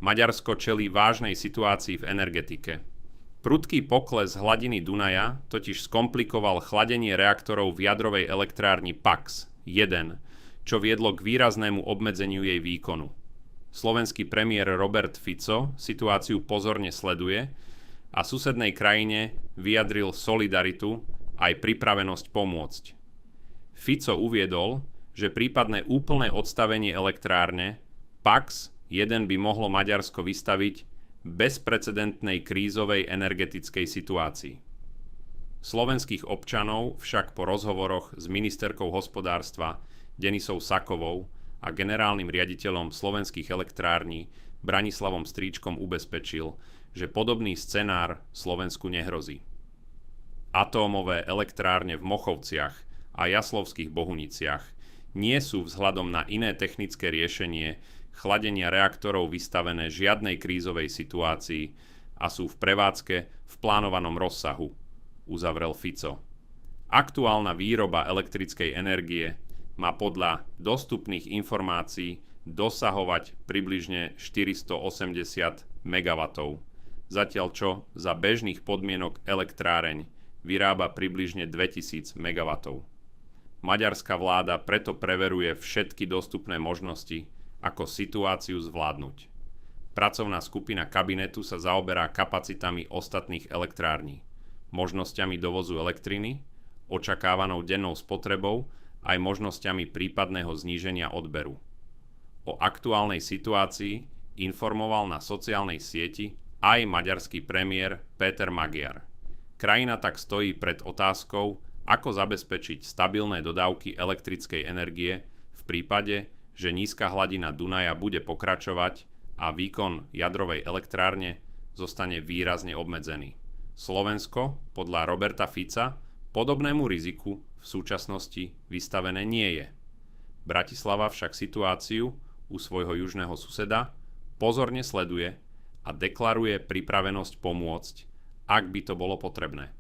Maďarsko čelí vážnej situácii v energetike. Prudký pokles hladiny Dunaja totiž skomplikoval chladenie reaktorov v jadrovej elektrárni PAX-1, čo viedlo k výraznému obmedzeniu jej výkonu. Slovenský premiér Robert Fico situáciu pozorne sleduje a susednej krajine vyjadril solidaritu aj pripravenosť pomôcť. Fico uviedol, že prípadné úplné odstavenie elektrárne PAX-1 by mohlo Maďarsko vystaviť bezprecedentnej krízovej energetickej situácii. Slovenských občanov však po rozhovoroch s ministerkou hospodárstva Denisou Sakovou a generálnym riaditeľom slovenských elektrární Branislavom Stríčkom ubezpečil, že podobný scenár Slovensku nehrozí. Atómové elektrárne v Mochovciach a Jaslovských Bohuniciach nie sú vzhľadom na iné technické riešenie chladenia reaktorov vystavené žiadnej krízovej situácii a sú v prevádzke v plánovanom rozsahu, uzavrel Fico. Aktuálna výroba elektrickej energie má podľa dostupných informácií dosahovať približne 480 MW, zatiaľ čo za bežných podmienok elektráreň vyrába približne 2000 MW. Maďarská vláda preto preveruje všetky dostupné možnosti, ako situáciu zvládnuť. Pracovná skupina kabinetu sa zaoberá kapacitami ostatných elektrární, možnosťami dovozu elektriny, očakávanou dennou spotrebou aj možnosťami prípadného zníženia odberu. O aktuálnej situácii informoval na sociálnej sieti aj maďarský premiér Péter Magyar. Krajina tak stojí pred otázkou, ako zabezpečiť stabilné dodávky elektrickej energie v prípade, že nízka hladina Dunaja bude pokračovať a výkon jadrovej elektrárne zostane výrazne obmedzený. Slovensko, podľa Roberta Fica, podobnému riziku v súčasnosti vystavené nie je. Bratislava však situáciu u svojho južného suseda pozorne sleduje a deklaruje pripravenosť pomôcť, ak by to bolo potrebné.